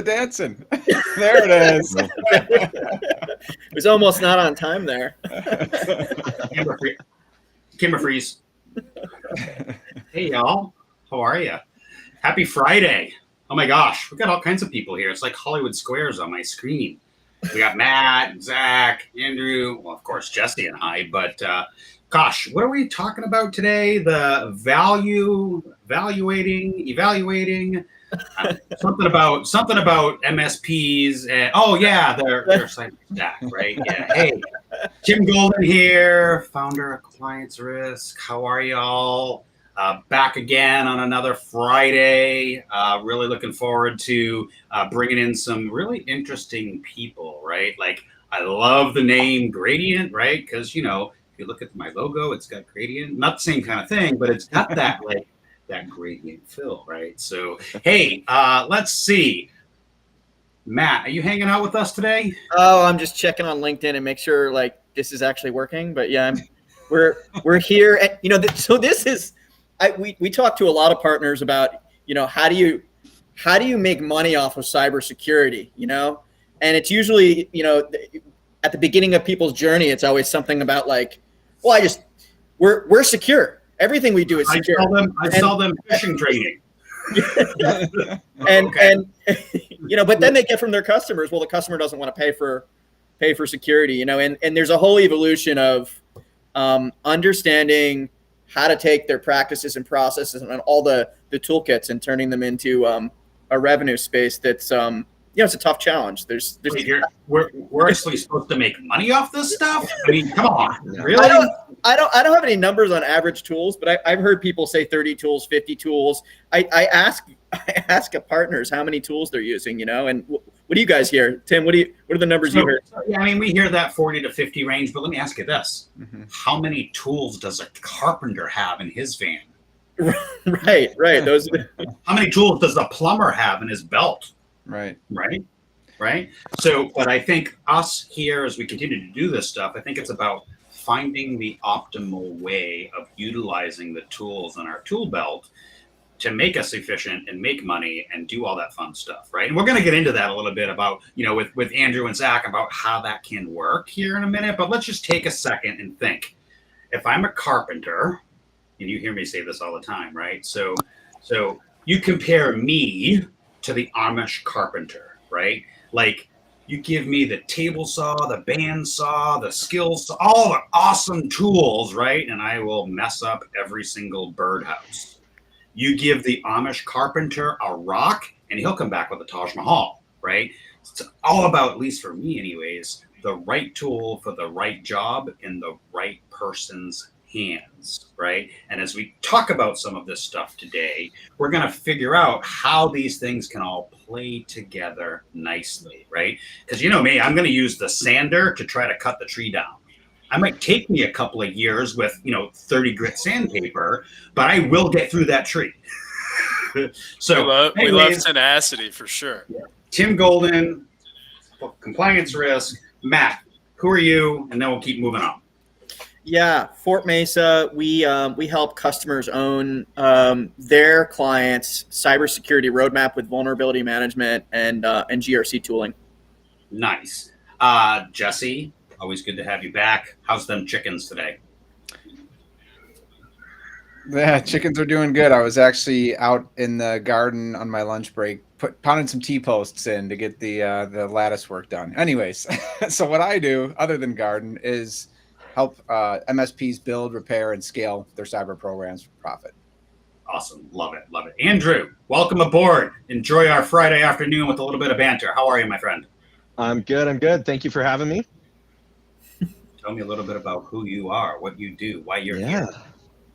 the dancing. There it is. It was almost not on time there. Camera freeze. Hey, y'all. How are you? Happy Friday. Oh, my gosh. We've got all kinds of people here. It's like Hollywood Squares on my screen. We got Matt, Zach, Andrew, well, of course, Jesse and I. But, gosh, what are we talking about today? The evaluating, something about MSPs. Oh, yeah, they're cyber stack, right? Yeah. Hey, Tim Golden here, founder of Compliance Risk. How are y'all? Back again on another Friday. Really looking forward to bringing in some really interesting people, right? Like, I love the name Gradient, right? Because, you know, if you look at my logo, it's got gradient. Not the same kind of thing, but it's got that, like, that gradient fill, right? So, hey, let's see. Matt, are you hanging out with us today? Oh, I'm just checking on LinkedIn and make sure like this is actually working. But yeah, we're here. And, you know, so this is, we talk to a lot of partners about, you know, how do you make money off of cybersecurity, you know? And it's usually, you know, at the beginning of people's journey, it's always something about like, well, we're secure. Everything we do is secure. I sell them phishing training. and you know, but then they get from their customers, well, the customer doesn't want to pay for security, you know, and there's a whole evolution of understanding how to take their practices and processes and all the toolkits and turning them into a revenue space that's you know, it's a tough challenge. We're actually supposed to make money off this stuff. I mean, come on, really? I don't have any numbers on average tools, but I've heard people say 30 tools, 50 tools. I ask partners how many tools they're using, you know, and what do you guys hear? Tim, what are the numbers you heard? Yeah, I mean, we hear that 40 to 50 range, but let me ask you this. Mm-hmm. How many tools does a carpenter have in his van? Right. Those. How many tools does a plumber have in his belt? Right. So, but I think us here, as we continue to do this stuff, I think it's about finding the optimal way of utilizing the tools in our tool belt to make us efficient and make money and do all that fun stuff, right? And we're going to get into that a little bit about, you know, with Andrew and Zach about how that can work here in a minute. But let's just take a second and think. If I'm a carpenter, and you hear me say this all the time, right? So you compare me to the Amish carpenter, right? Like, you give me the table saw, the band saw, the skill saw, all the awesome tools, right? And I will mess up every single birdhouse. You give the Amish carpenter a rock, and he'll come back with a Taj Mahal, right? It's all about, at least for me anyways, the right tool for the right job in the right person's hands, right? And as we talk about some of this stuff today, we're going to figure out how these things can all play together nicely, right? Because you know me, I'm going to use the sander to try to cut the tree down. I might take me a couple of years with, you know, 30 grit sandpaper, but I will get through that tree. So we love tenacity for sure. Yeah. Tim Golden, Compliance Risk. Matt, who are you? And then we'll keep moving on. Yeah, Fort Mesa, we help customers own their clients' cybersecurity roadmap with vulnerability management and GRC tooling. Nice. Jesse, always good to have you back. How's them chickens today? Yeah, chickens are doing good. I was actually out in the garden on my lunch break, pounding some T-posts in to get the lattice work done. Anyways, so what I do, other than garden, is help MSPs build, repair, and scale their cyber programs for profit. Awesome. Love it. Andrew, welcome aboard. Enjoy our Friday afternoon with a little bit of banter. How are you, my friend? I'm good. Thank you for having me. Tell me a little bit about who you are, what you do, why you're here.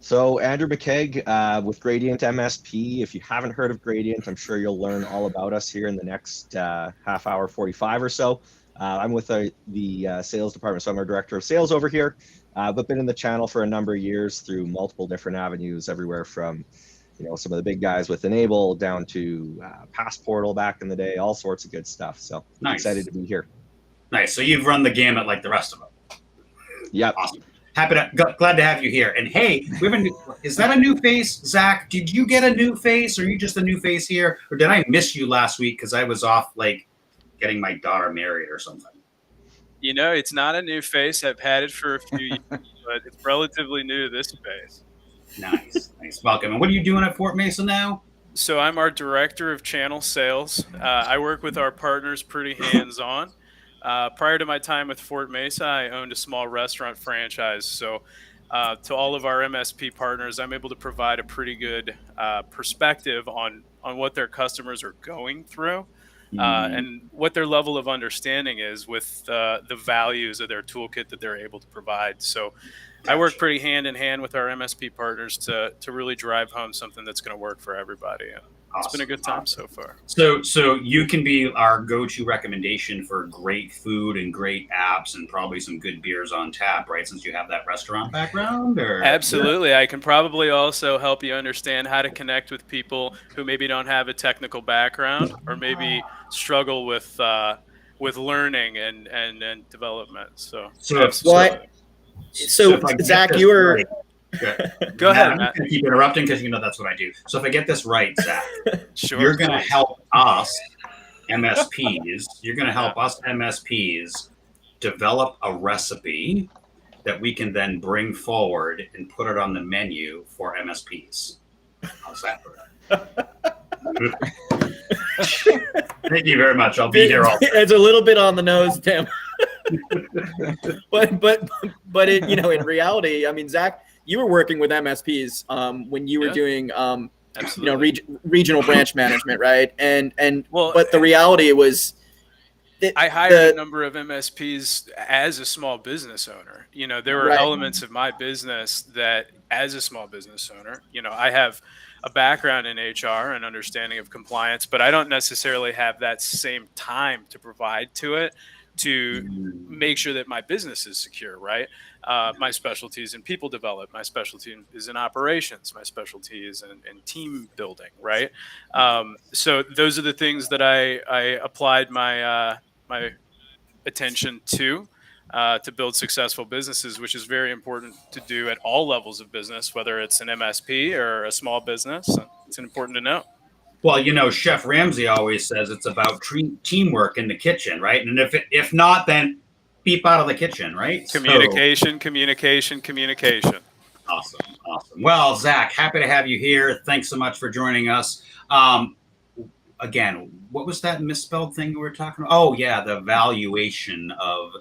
So Andrew McKeage with Gradient MSP. If you haven't heard of Gradient, I'm sure you'll learn all about us here in the next half hour, 45 or so. I'm with the sales department, so I'm our director of sales over here, but been in the channel for a number of years through multiple different avenues, everywhere from, you know, some of the big guys with Enable down to Passportal back in the day, all sorts of good stuff. So nice. Excited to be here. Nice. So you've run the gamut like the rest of them. Yep. Awesome. glad to have you here. And hey, we have is that a new face, Zach? Did you get a new face, or are you just a new face here, or did I miss you last week because I was off like getting my daughter married or something? You know, it's not a new face. I've had it for a few years, but it's relatively new to this space. Nice. Welcome. And what are you doing at Fort Mason now? So I'm our director of channel sales. I work with our partners pretty hands-on. Prior to my time with Fort Mesa, I owned a small restaurant franchise. So to all of our MSP partners, I'm able to provide a pretty good perspective on what their customers are going through. And what their level of understanding is with the values of their toolkit that they're able to provide. So I work pretty hand in hand with our MSP partners to really drive home something that's going to work for everybody. And it's been a good time so far. So you can be our go-to recommendation for great food and great apps and probably some good beers on tap, right? Since you have that restaurant background, or absolutely, I can probably also help you understand how to connect with people who maybe don't have a technical background or maybe struggle with learning and development. So Zach, you were. Go ahead. I'm just going to keep interrupting because that's what I do. So if I get this right, Zach, sure, you're going to help us MSPs. You're going to help us MSPs develop a recipe that we can then bring forward and put it on the menu for MSPs. How's that for that? Thank you very much. I'll be here all day. It's a little bit on the nose, Tim. but it, in reality, I mean, Zach, you were working with MSPs when you were doing regional branch management, right? But the reality was that I hired a number of MSPs as a small business owner. There were elements of my business that, as a small business owner, I have a background in HR and understanding of compliance, but I don't necessarily have that same time to provide to it to make sure that my business is secure, right? My specialty is in people development. My specialty is in operations. My specialty is in team building, right? So those are the things that I applied my my attention to build successful businesses, which is very important to do at all levels of business, whether it's an MSP or a small business. It's important to know. Well, Chef Ramsay always says it's about teamwork in the kitchen, right? And if not, then beep out of the kitchen, right? Communication. Awesome. Well, Zach, happy to have you here. Thanks so much for joining us. Again, what was that misspelled thing we were talking about? Oh, yeah, the valuation of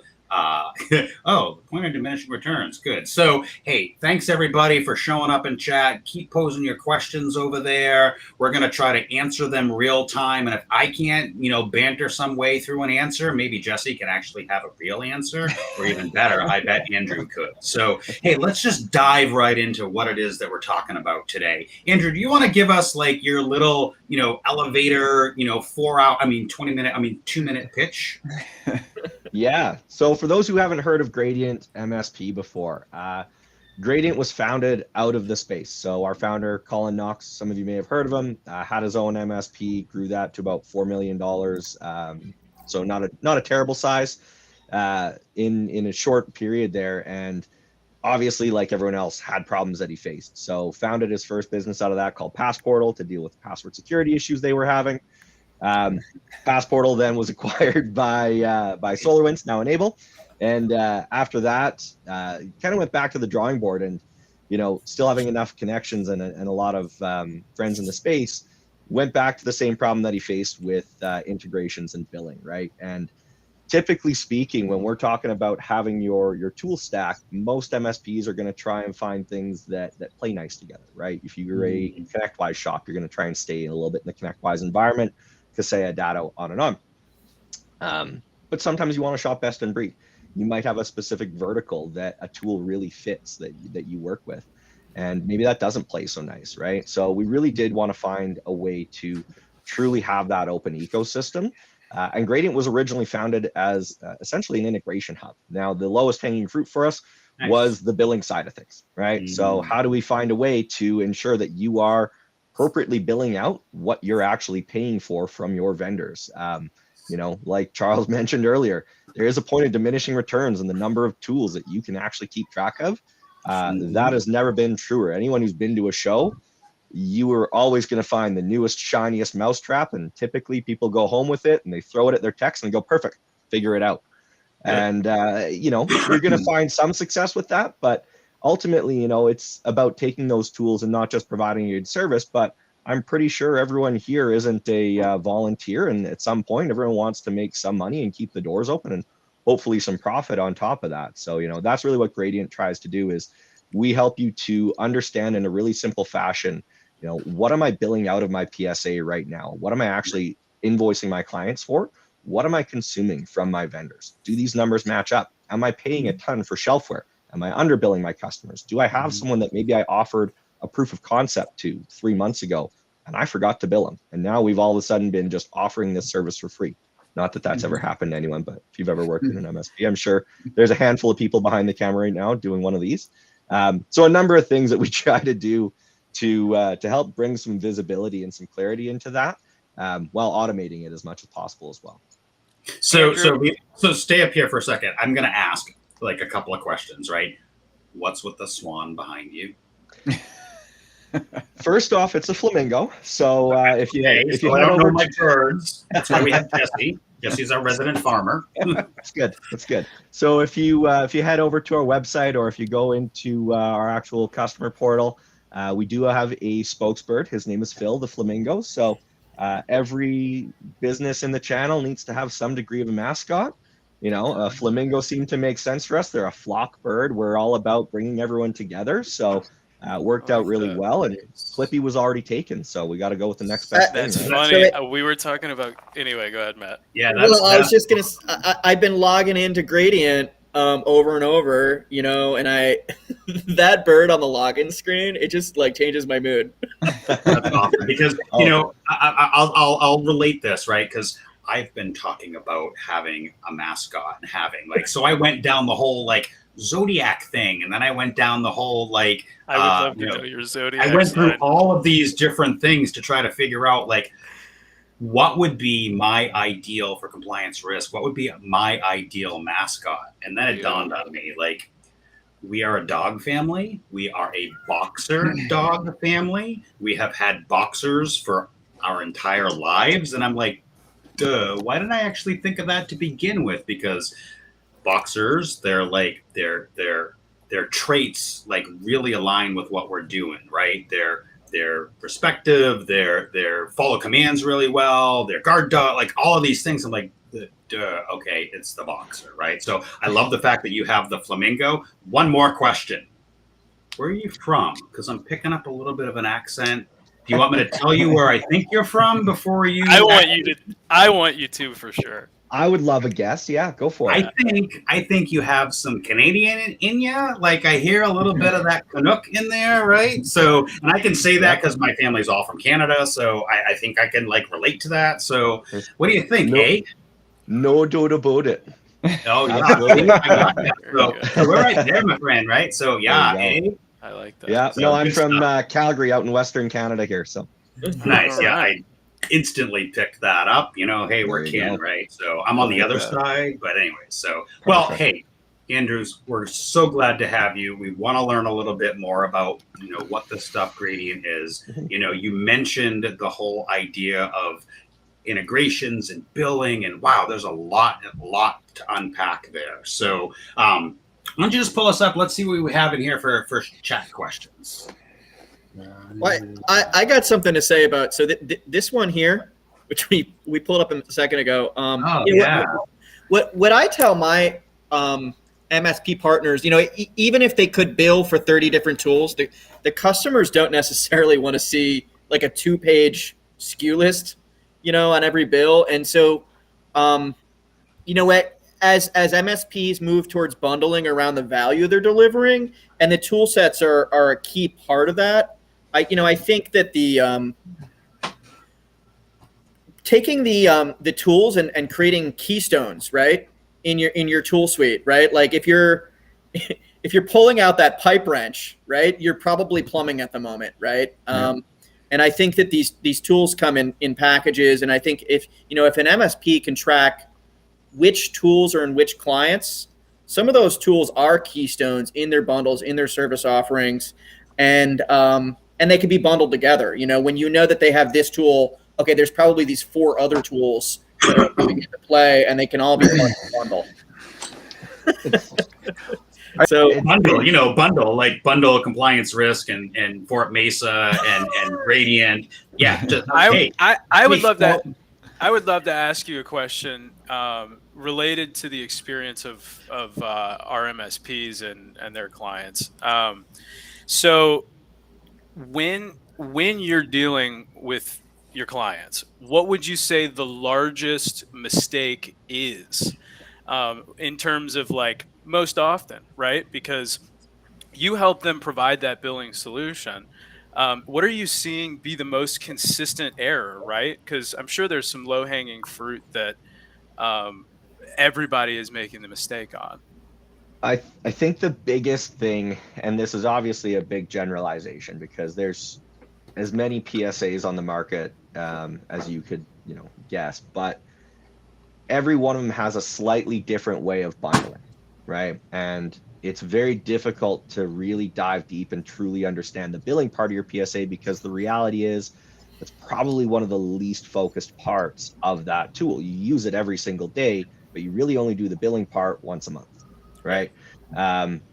point of diminishing returns. Good. So, hey, thanks everybody for showing up in chat. Keep posing your questions over there. We're going to try to answer them real time. And if I can't, banter some way through an answer, maybe Jesse can actually have a real answer, or even better, I bet Andrew could. So, hey, let's just dive right into what it is that we're talking about today. Andrew, do you want to give us like your little, elevator, 2-minute pitch? Yeah. So for those who haven't heard of Gradient MSP before, Gradient was founded out of the space. So our founder, Colin Knox, some of you may have heard of him, had his own MSP, grew that to about $4 million. So not a terrible size in a short period there. And obviously, like everyone else, had problems that he faced. So founded his first business out of that called Passportal to deal with password security issues they were having. Passportal then was acquired by SolarWinds, now Enable, and after that, kind of went back to the drawing board, and still having enough connections and a lot of friends in the space, went back to the same problem that he faced with integrations and billing, right? And typically speaking, when we're talking about having your tool stack, most MSPs are going to try and find things that play nice together, right? If you're a ConnectWise shop, you're going to try and stay a little bit in the ConnectWise environment. Kaseya, Datto, on and on. But sometimes you want to shop best in breed. You might have a specific vertical that a tool really fits that you work with. And maybe that doesn't play so nice, right? So we really did want to find a way to truly have that open ecosystem. And Gradient was originally founded as essentially an integration hub. Now, the lowest hanging fruit for us was the billing side of things, right? So how do we find a way to ensure that you are appropriately billing out what you're actually paying for from your vendors? Like Charles mentioned earlier, there is a point of diminishing returns in the number of tools that you can actually keep track of. That has never been truer. Anyone who's been to a show, you are always going to find the newest, shiniest mousetrap, and typically people go home with it and they throw it at their techs and go, perfect, figure it out. And, you're going to find some success with that, but ultimately, it's about taking those tools and not just providing a good service, but I'm pretty sure everyone here isn't a volunteer. And at some point, everyone wants to make some money and keep the doors open and hopefully some profit on top of that. So, that's really what Gradient tries to do, is we help you to understand in a really simple fashion, what am I billing out of my PSA right now? What am I actually invoicing my clients for? What am I consuming from my vendors? Do these numbers match up? Am I paying a ton for shelfware? Am I underbilling my customers? Do I have someone that maybe I offered a proof of concept to 3 months ago and I forgot to bill them? And now we've all of a sudden been just offering this service for free. Not that that's ever happened to anyone, but if you've ever worked in an MSP, I'm sure there's a handful of people behind the camera right now doing one of these. So a number of things that we try to do to help bring some visibility and some clarity into that, while automating it as much as possible as well. So stay up here for a second. I'm going to ask like a couple of questions, right? What's with the swan behind you? First off, it's a flamingo. So if you head over over my birds, that's why we have Jesse. Jesse's our resident farmer. That's good. That's good. So if you head over to our website, or if you go into our actual customer portal, we do have a spokesbird. His name is Phil, the flamingo. So every business in the channel needs to have some degree of a mascot. A flamingo seemed to make sense for us. They're a flock bird. We're all about bringing everyone together. So it worked out really well, and Clippy was already taken, so we got to go with the next best thing. That's right? funny. We were talking about anyway. Go ahead, Matt. Yeah, I was just gonna. I've been logging into Gradient over and over, and I that bird on the login screen, it just like changes my mood. That's awesome because I'll relate this, right? Because I've been talking about having a mascot and having so I went down the whole Zodiac thing, and then I went down the whole I would love to know your Zodiac. I went through all of these different things to try to figure out what would be my ideal for compliance risk, what would be my ideal mascot, and then it dawned on me we are a dog family, we are a boxer dog family, we have had boxers for our entire lives, and I'm like, duh, why didn't I actually think of that to begin with? Because boxers, their traits really align with what we're doing, right? They're respective, they're follow commands really well, they're guard dog, all of these things. I'm like, duh, okay, it's the boxer, right? So I love the fact that you have the flamingo. One more question. Where are you from? Because I'm picking up a little bit of an accent. Do you want me to tell you where I think you're from before you? I want you to for sure. I would love a guess. Yeah, go for it. I think you have some Canadian in you. I hear a little bit of that Canuck in there, right? So, and I can say that because my family's all from Canada, so I think I can relate to that. So, what do you think, No doubt about it. Oh yeah, so we're right there, my friend. Right? So yeah, I like that. Yeah, So no, I'm from Calgary, out in Western Canada here. So nice. Yeah, I instantly picked that up. Hey, we're kin, right? So I'm on the other side, but anyway. So hey, Andrews, we're so glad to have you. We want to learn a little bit more about what the stuff Gradient is. You mentioned the whole idea of integrations and billing, and wow, there's a lot to unpack there. So why don't you just pull us up? Let's see what we have in here for first chat questions. Well, I got something to say about this one here, which we pulled up a second ago. What I tell my MSP partners, even if they could bill for 30 different tools, the customers don't necessarily want to see a 2-page SKU list, on every bill. And so, as MSPs move towards bundling around the value they're delivering, and the tool sets are a key part of that, I think that taking the tools and creating keystones, right, in your tool suite, right? If you're pulling out that pipe wrench, right, you're probably plumbing at the moment, right? And I think that these tools come in packages. And I think if an MSP can track which tools are in which clients, some of those tools are keystones in their bundles, in their service offerings, and they can be bundled together. When that they have this tool, okay, there's probably these 4 other tools that are coming into play, and they can all be part of the bundle. So bundle compliance risk and Fort Mesa and Gradient. Yeah, I would love that. I would love to ask you a question related to the experience of our MSPs and their clients. So when you're dealing with your clients, what would you say the largest mistake is in terms of like most often, right? Because you help them provide that billing solution. What are you seeing be the most consistent error, right? Because I'm sure there's some low-hanging fruit that everybody is making the mistake on. I think the biggest thing, and this is obviously a big generalization because there's as many PSAs on the market as you could guess, but every one of them has a slightly different way of bundling, right? And it's very difficult to really dive deep and truly understand the billing part of your PSA because the reality is it's probably one of the least focused parts of that tool. You use it every single day, but you really only do the billing part once a month, right?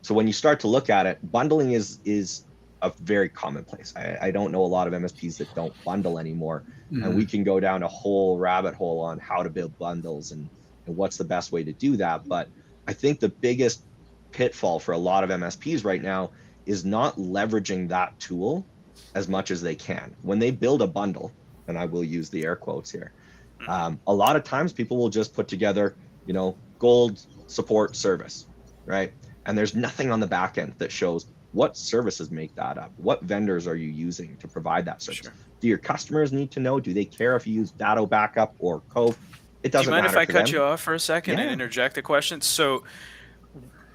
So when you start to look at it, bundling is a very commonplace. I don't know a lot of MSPs that don't bundle anymore. Mm-hmm. And we can go down a whole rabbit hole on how to build bundles and what's the best way to do that. But I think the biggest pitfall for a lot of MSPs right now is not leveraging that tool as much as they can. When they build a bundle, and I will use the air quotes here, a lot of times people will just put together, gold support service, right? And there's nothing on the back end that shows what services make that up. What vendors are you using to provide that service? Sure. Do your customers need to know? Do they care if you use Datto backup or Cove? It doesn't matter. Do you mind if I cut you off for a second and interject a question? So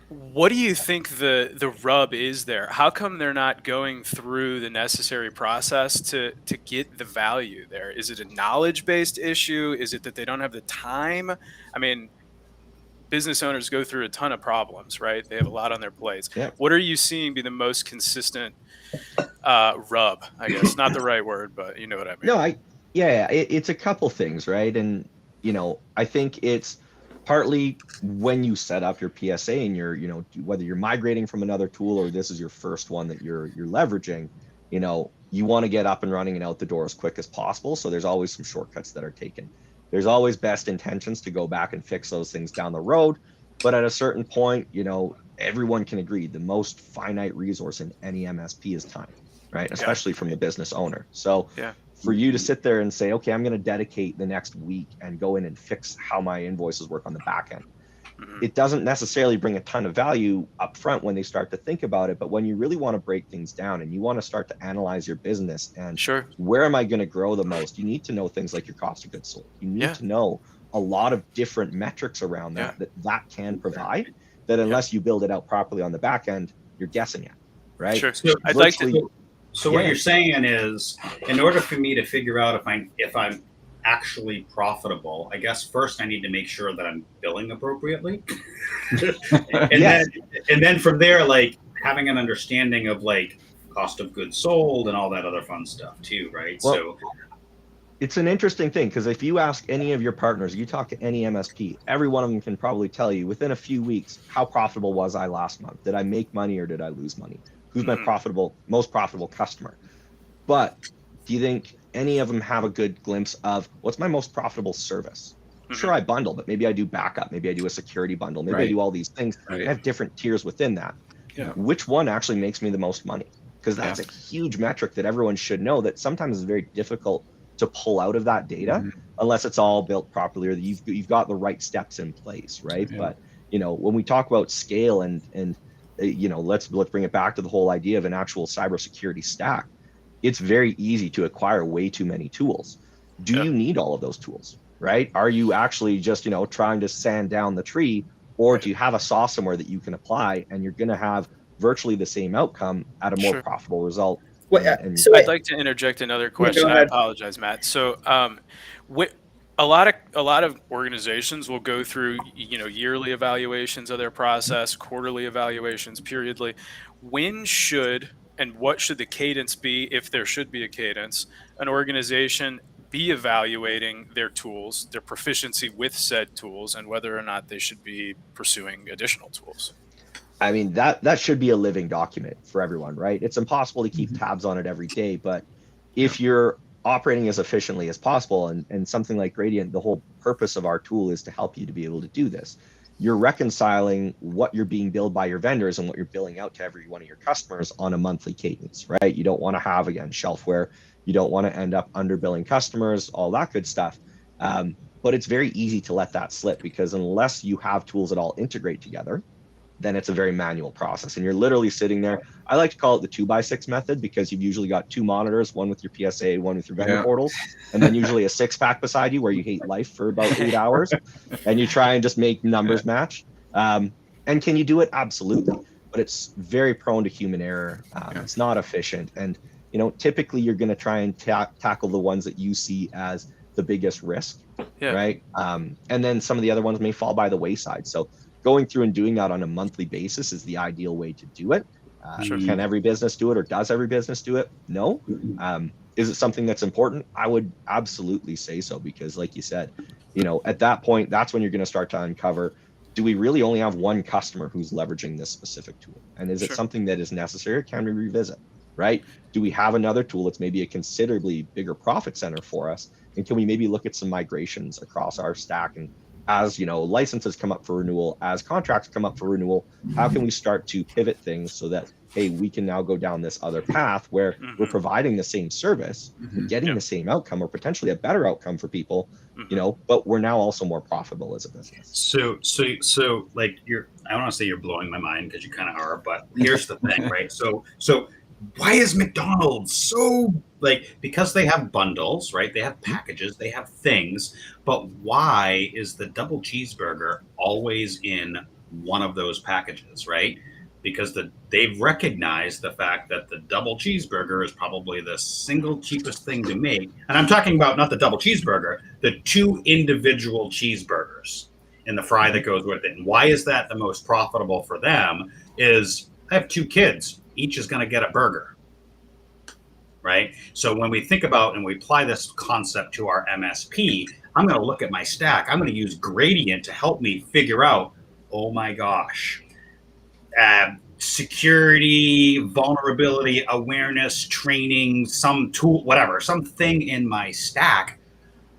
what do you think the rub is there? How come they're not going through the necessary process to get the value there? Is it a knowledge-based issue? Is it that they don't have the time? I mean, business owners go through a ton of problems, right? They have a lot on their plates. Yeah. What are you seeing be the most consistent rub? I guess not the right word, but you know what I mean. No, it's a couple things, right? And I think it's partly when you set up your PSA and you're, whether you're migrating from another tool or this is your first one that you're leveraging, you want to get up and running and out the door as quick as possible. So there's always some shortcuts that are taken. There's always best intentions to go back and fix those things down the road. But at a certain point, everyone can agree the most finite resource in any MSP is time, right? Especially from the business owner. So for you to sit there and say, okay, I'm going to dedicate the next week and go in and fix how my invoices work on the back end. It doesn't necessarily bring a ton of value up front when they start to think about it. But when you really want to break things down and you want to start to analyze your business and where am I going to grow the most, you need to know things like your cost of goods sold. You need to know a lot of different metrics around that can provide that unless you build it out properly on the back end, you're guessing at, right? Sure. So I'd like to. So what you're saying is, in order for me to figure out if I'm actually profitable, I guess first I need to make sure that I'm billing appropriately, and then from there, like having an understanding of like cost of goods sold and all that other fun stuff too, right? Well, so it's an interesting thing because if you ask any of your partners, you talk to any MSP, every one of them can probably tell you within a few weeks how profitable was I last month? Did I make money or did I lose money? Who's my most profitable customer? But do you think any of them have a good glimpse of what's my most profitable service? Sure, I bundle, but maybe I do backup. Maybe I do a security bundle. Maybe I do all these things. I have different tiers within that. Yeah. Which one actually makes me the most money? Because that's a huge metric that everyone should know that sometimes is very difficult to pull out of that data unless it's all built properly or you've got the right steps in place, right? Yeah. But when we talk about scale and let's bring it back to the whole idea of an actual cybersecurity stack. It's very easy to acquire way too many tools. Do you need all of those tools, right? Are you actually just, trying to sand down the tree, or do you have a saw somewhere that you can apply and you're going to have virtually the same outcome at a more profitable result So I'd like to interject another question. I apologize, Matt. So, a lot of organizations will go through, yearly evaluations of their process, quarterly evaluations, periodly. When should and what should the cadence be, if there should be a cadence, an organization be evaluating their tools, their proficiency with said tools, and whether or not they should be pursuing additional tools? I mean, that should be a living document for everyone, right? It's impossible to keep tabs on it every day, but if you're operating as efficiently as possible, and something like Gradient, the whole purpose of our tool is to help you to be able to do this. You're reconciling what you're being billed by your vendors and what you're billing out to every one of your customers on a monthly cadence, right? You don't want to have, again, shelfware. You don't want to end up underbilling customers, all that good stuff. But it's very easy to let that slip, because unless you have tools that all integrate together, then it's a very manual process. And you're literally sitting there. I like to call it the 2x6 method, because you've usually got two monitors, one with your PSA, one with your vendor portals, and then usually a 6-pack beside you where you hate life for about 8 hours, and you try and just make numbers match. And can you do it? Absolutely. But it's very prone to human error. It's not efficient. And, typically you're going to try and tackle the ones that you see as the biggest risk, right? And then some of the other ones may fall by the wayside. So going through and doing that on a monthly basis is the ideal way to do it. Can every business do it, or does every business do it? No. Is it something that's important? I would absolutely say so, because like you said, at that point, that's when you're going to start to uncover, do we really only have one customer who's leveraging this specific tool? And is it something that is necessary, or can we revisit, right? Do we have another tool that's maybe a considerably bigger profit center for us? And can we maybe look at some migrations across our stack? And as licenses come up for renewal, as contracts come up for renewal, how can we start to pivot things so that, hey, we can now go down this other path where we're providing the same service, we're getting the same outcome, or potentially a better outcome for people, but we're now also more profitable as a business. So like I don't want to say you're blowing my mind, because you kind of are, but here's the thing, right? So why is McDonald's so because they have bundles, right? They have packages, they have things, but why is the double cheeseburger always in one of those packages, right? Because they've recognized the fact that the double cheeseburger is probably the single cheapest thing to make. And I'm talking about not the double cheeseburger, the 2 individual cheeseburgers and the fry that goes with it. And why is that the most profitable for them? Is I have 2 kids. Each is going to get a burger, right? So when we think about and we apply this concept to our MSP, I'm going to look at my stack. I'm going to use Gradient to help me figure out, oh my gosh, security, vulnerability, awareness, training, some tool, whatever, something in my stack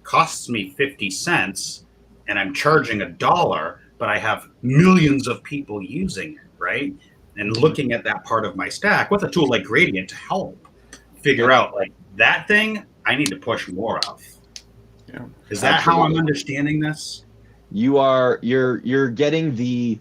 costs me 50 cents and I'm charging $1, but I have millions of people using it, right? And looking at that part of my stack with a tool like Gradient to help figure out that thing I need to push more of. Yeah. Is that how I'm understanding this? You're getting the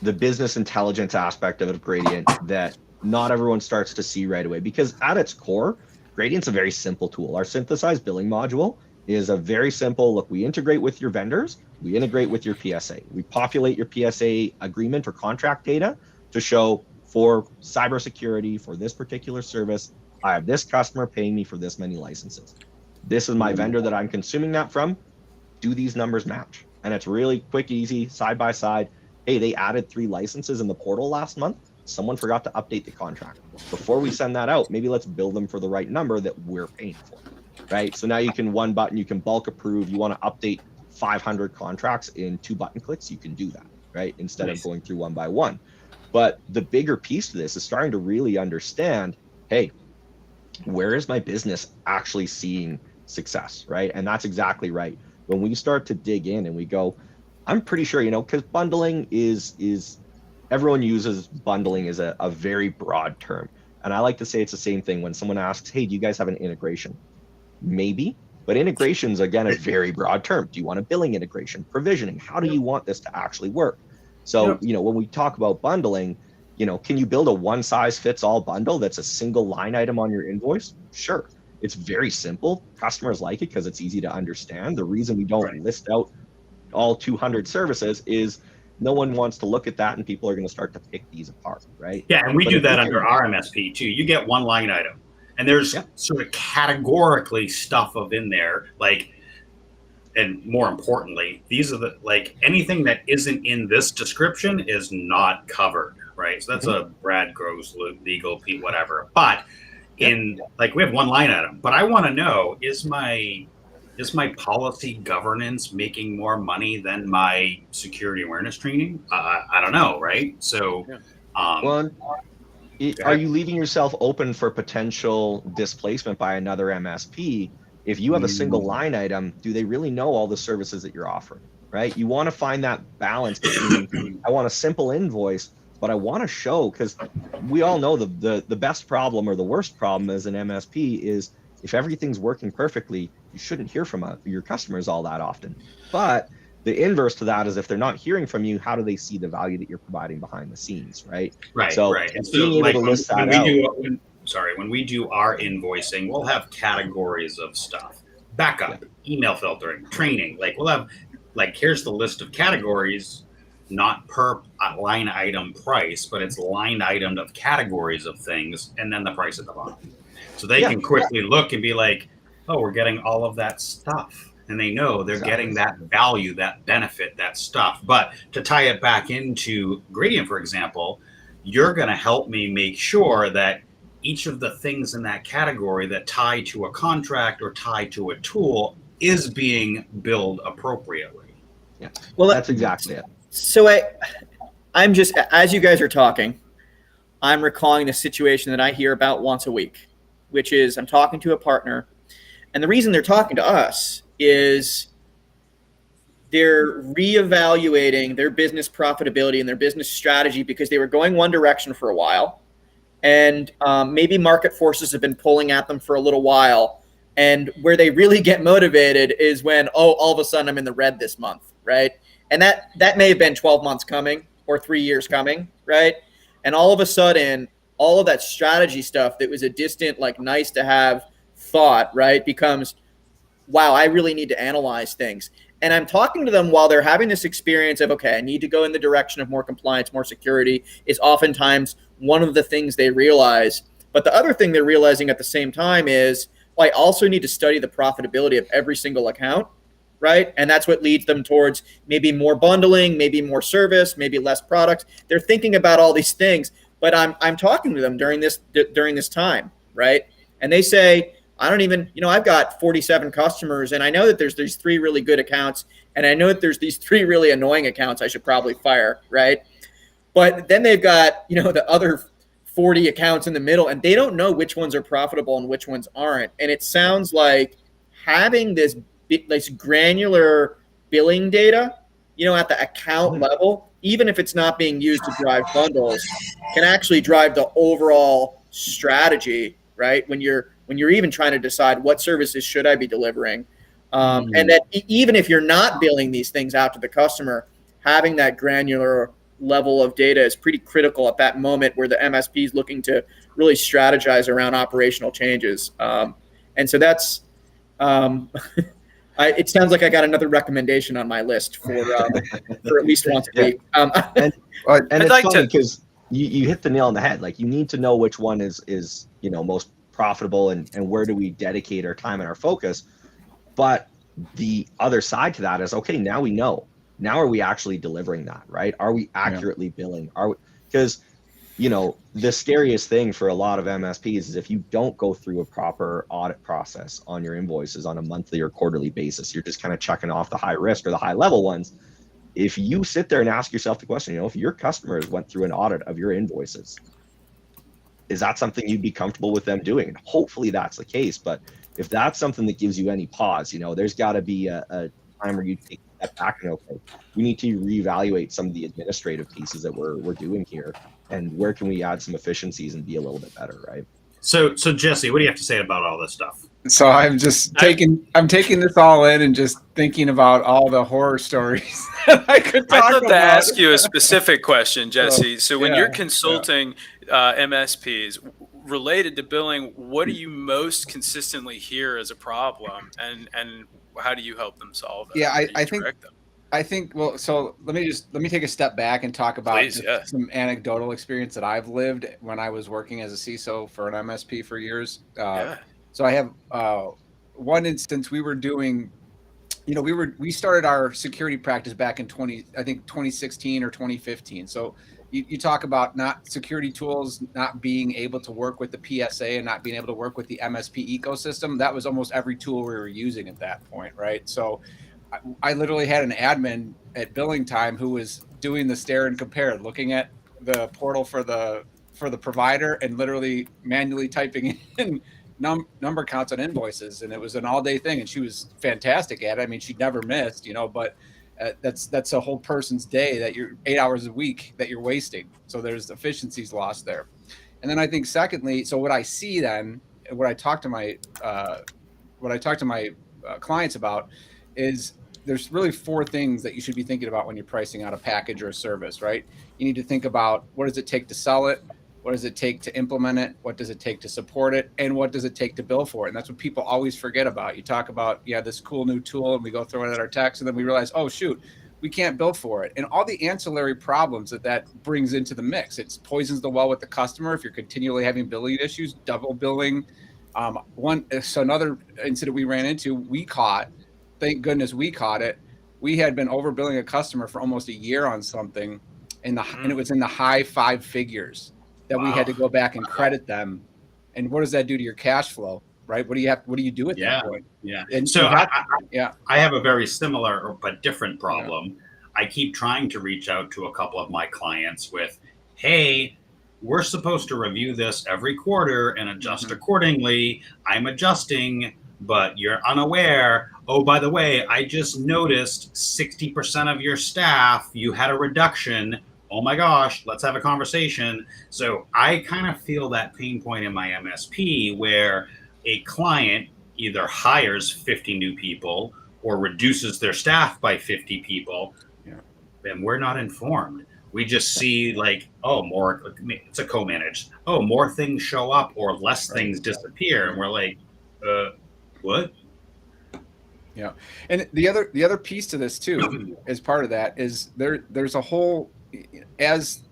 business intelligence aspect of Gradient that not everyone starts to see right away, because at its core, Gradient's a very simple tool. Our synthesized billing module is a very simple, look, we integrate with your vendors, we integrate with your PSA. We populate your PSA agreement or contract data to show, for cybersecurity, for this particular service, I have this customer paying me for this many licenses. This is my vendor that I'm consuming that from. Do these numbers match? And it's really quick, easy, side by side. Hey, they added 3 licenses in the portal last month. Someone forgot to update the contract. Before we send that out, maybe let's bill them for the right number that we're paying for, right? So now you can one button, you can bulk approve. You want to update 500 contracts in 2 button clicks, you can do that, right? Instead of going through one by one. But the bigger piece to this is starting to really understand, hey, where is my business actually seeing success, right? And that's exactly right. When we start to dig in and we go, I'm pretty sure, because bundling is everyone uses bundling as a very broad term. And I like to say it's the same thing when someone asks, hey, do you guys have an integration? Maybe, but integration's, again, a very broad term. Do you want a billing integration, provisioning? How do you want this to actually work? So, when we talk about bundling, can you build a one-size-fits-all bundle that's a single line item on your invoice? Sure. It's very simple. Customers like it because it's easy to understand. The reason we don't list out all 200 services is no one wants to look at that, and people are going to start to pick these apart, right? Yeah, and we do that under our MSP too. You get one line item. And there's sort of categorically stuff in there, like, and more importantly, these are the, like, anything that isn't in this description is not covered, right? So that's a Brad Gross, legal, Pete, whatever. But in, like, we have one line item, but I want to know, is my policy governance making more money than my security awareness training? I don't know, right? So, well, are you leaving yourself open for potential displacement by another MSP? If you have a single line item, do they really know all the services that you're offering, right? You want to find that balance between, I want a simple invoice, but I want to show, because we all know the best problem or the worst problem as an MSP is if everything's working perfectly, you shouldn't hear from your customers all that often. But the inverse to that is if they're not hearing from you, how do they see the value that you're providing behind the scenes, right? Right, so right. And being able like to list that out. When we do our invoicing, we'll have categories of stuff: backup, email filtering, training. Like, we'll have, like, here's the list of categories, not per line item price, but it's line item of categories of things, and then the price at the bottom. So they can quickly look and be like, oh, we're getting all of that stuff. And they know they're getting that value, that benefit, that stuff. But to tie it back into Gradient, for example, you're going to help me make sure that each of the things in that category that tie to a contract or tie to a tool is being billed appropriately. Yeah, well, that's exactly it. So I'm just, as you guys are talking, I'm recalling a situation that I hear about once a week, which is I'm talking to a partner, and the reason they're talking to us is they're reevaluating their business profitability and their business strategy because they were going one direction for a while. And maybe market forces have been pulling at them for a little while. And where they really get motivated is when, all of a sudden I'm in the red this month, right? And that may have been 12 months coming or 3 years coming, right? And all of a sudden, all of that strategy stuff that was a distant, like, nice to have thought, right, becomes, wow, I really need to analyze things. And I'm talking to them while they're having this experience of, okay, I need to go in the direction of more compliance, more security is oftentimes one of the things they realize. But the other thing they're realizing at the same time is, well, I also need to study the profitability of every single account, right? And that's what leads them towards maybe more bundling, maybe more service, maybe less products. They're thinking about all these things, but I'm talking to them during this time, right? And they say, I don't even, I've got 47 customers, and I know that there's these 3 really good accounts, and I know that there's these 3 really annoying accounts I should probably fire, right? But then they've got, the other 40 accounts in the middle, and they don't know which ones are profitable and which ones aren't. And it sounds like having this granular billing data, at the account level, even if it's not being used to drive bundles, can actually drive the overall strategy, right? When you're even trying to decide what services should I be delivering. And that even if you're not billing these things out to the customer, having that granular level of data is pretty critical at that moment where the MSP is looking to really strategize around operational changes. And so that's, it sounds like I got another recommendation on my list for at least once a week. And it's like funny because you hit the nail on the head. Like, you need to know which one is most profitable and where do we dedicate our time and our focus. But the other side to that is, okay, now we know. Now are we actually delivering that, right? Are we accurately billing? Because the scariest thing for a lot of MSPs is if you don't go through a proper audit process on your invoices on a monthly or quarterly basis, you're just kind of checking off the high risk or the high level ones. If you sit there and ask yourself the question, if your customers went through an audit of your invoices, is that something you'd be comfortable with them doing? And hopefully that's the case. But if that's something that gives you any pause, there's got to be a time where you take a step back and, okay, we need to reevaluate some of the administrative pieces that we're doing here, and where can we add some efficiencies and be a little bit better, right? So Jesse, what do you have to say about all this stuff? So I'm just taking this all in and just thinking about all the horror stories that I could talk about. I'd love to ask you a specific question, Jesse. So when you're consulting MSPs related to billing, what do you most consistently hear as a problem, and how do you help them solve it? Yeah, I think I think, well, so let me take a step back and talk about some anecdotal experience that I've lived when I was working as a CISO for an MSP for years. So I have one instance. We were doing, we started our security practice back in 2016 or 2015. So you talk about not security tools, not being able to work with the PSA and not being able to work with the MSP ecosystem. That was almost every tool we were using at that point, right? So I literally had an admin at billing time who was doing the stare and compare, looking at the portal for the provider and literally manually typing in number counts on invoices, and it was an all-day thing. And she was fantastic at it. I mean, she never missed, but that's a whole person's day that you're 8 hours a week that you're wasting. So there's efficiencies lost there. And then I think secondly, so what I see then, what I talk to my clients about is there's really 4 things that you should be thinking about when you're pricing out a package or a service, right? You need to think about, what does it take to sell it? What does it take to implement it? What does it take to support it? And what does it take to bill for it? And that's what people always forget about. You talk about, this cool new tool, and we go throw it at our techs, and then we realize, oh shoot, we can't bill for it. And all the ancillary problems that brings into the mix. It poisons the well with the customer if you're continually having billing issues, double billing. Another incident we ran into, we caught, thank goodness we caught it. We had been overbilling a customer for almost a year on something, and it was in the high 5 figures that we had to go back and credit them. And what does that do to your cash flow, right? What do you do at that point? Yeah. And so I have a very similar but different problem. Yeah. I keep trying to reach out to a couple of my clients with, hey, we're supposed to review this every quarter and adjust accordingly. I'm adjusting, but you're unaware. Oh, by the way, I just noticed 60% of your staff, you had a reduction. Oh my gosh, let's have a conversation. So I kind of feel that pain point in my MSP where a client either hires 50 new people or reduces their staff by 50 people. Then we're not informed. We just see more, it's a co-managed. Oh, more things show up or less things disappear. And we're like, what? Yeah. And the other piece to this too, as part of that, is there's a whole, as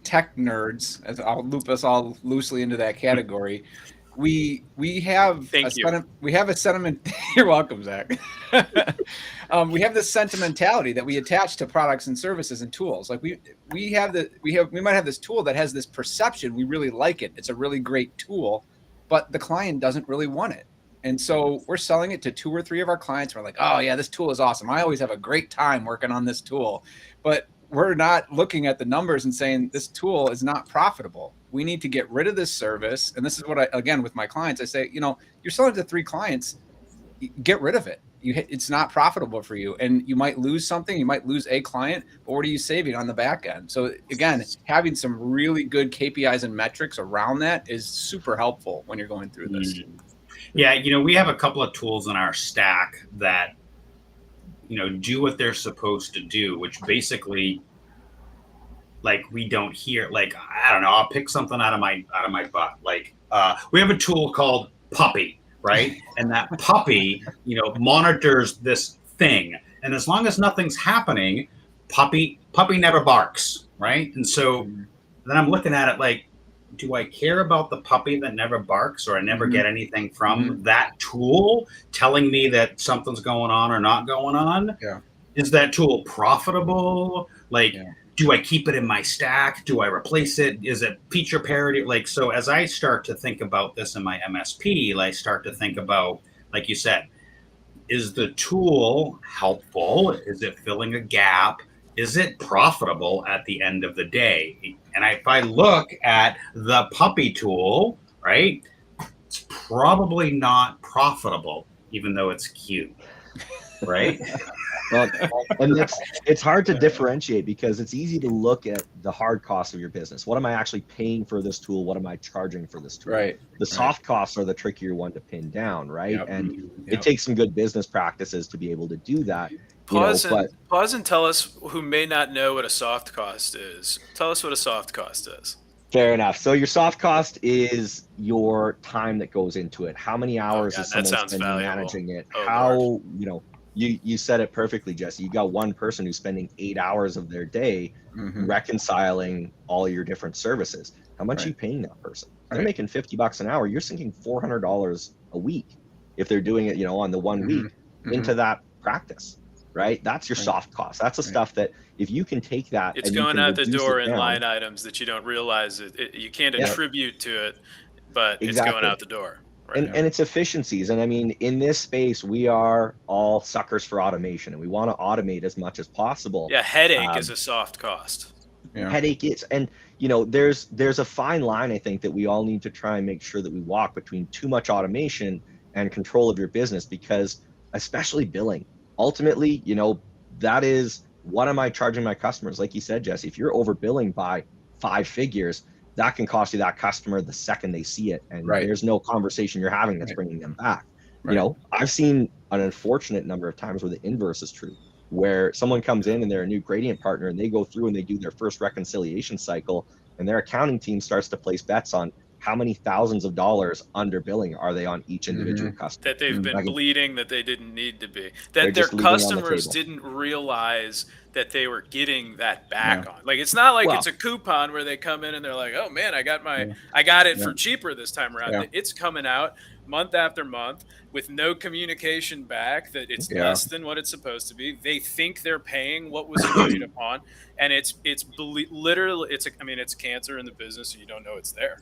tech nerds, as I'll loop us all loosely into that category, we have a sentiment. You're welcome, Zach. We have this sentimentality that we attach to products and services and tools. Like we might have this tool that has this perception. We really like it. It's a really great tool, but the client doesn't really want it. And so we're selling it to 2 or 3 of our clients. We're like, oh yeah, this tool is awesome. I always have a great time working on this tool, but we're not looking at the numbers and saying this tool is not profitable. We need to get rid of this service. And this is what again, with my clients, I say, you're selling to 3 clients, get rid of it. It's not profitable for you. And you might lose something, you might lose a client, but what are you saving on the back end? So again, having some really good KPIs and metrics around that is super helpful when you're going through this. Yeah. We have a couple of tools in our stack that, do what they're supposed to do, which basically, we don't hear, I don't know, I'll pick something out of my butt. We have a tool called Puppy, right? And that Puppy, monitors this thing. And as long as nothing's happening, Puppy never barks, right? And so then I'm looking at it do I care about the puppy that never barks, or I never get anything from that tool telling me that something's going on or not going on? Yeah. Is that tool profitable? Do I keep it in my stack? Do I replace it? Is it feature parity? So as I start to think about this in my MSP, I start to think about, like you said, is the tool helpful? Is it filling a gap? Is it profitable at the end of the day? And if I look at the Puppy tool, right, it's probably not profitable, even though it's cute, right? Well, and it's hard to differentiate because it's easy to look at the hard costs of your business. What am I actually paying for this tool? What am I charging for this tool? Right. The soft costs are the trickier one to pin down, right? Yep. And it takes some good business practices to be able to do that. Pause and tell us, who may not know what a soft cost is. Tell us what a soft cost is. Fair enough. So your soft cost is your time that goes into it. How many hours is someone spending managing it? How, You said it perfectly, Jesse. You got one person who's spending 8 hours of their day reconciling all your different services. How much are you paying that person? They're making $50 an hour. You're sinking $400 a week if they're doing it, on the 1 week into that practice, right? That's your soft cost. That's the stuff that if you can take that, it's and going you can out the door in down, line items that you don't realize you can't attribute to it, but it's going out the door. Right. And it's efficiencies. And I mean, in this space, we are all suckers for automation, and we want to automate as much as possible. Yeah, headache is a soft cost. Yeah. Headache is, and there's a fine line, I think, that we all need to try and make sure that we walk between too much automation and control of your business, because especially billing, ultimately, that is, what am I charging my customers? Like you said, Jesse, if you're overbilling by 5 figures, that can cost you that customer the second they see it, and there's no conversation you're having that's bringing them back. I've seen an unfortunate number of times where the inverse is true, where someone comes in and they're a new Gradient partner, and they go through and they do their first reconciliation cycle, and their accounting team starts to place bets on how many thousands of dollars under billing are they on each individual customer. That they've been bleeding that they didn't need to be. That their customers didn't realize that they were getting that back on. Like, it's not like it's a coupon where they come in and they're like, oh man, I got it for cheaper this time around. Yeah. It's coming out month after month with no communication back that it's less than what it's supposed to be. They think they're paying what was agreed upon, and it's literally it's cancer in the business, and you don't know it's there.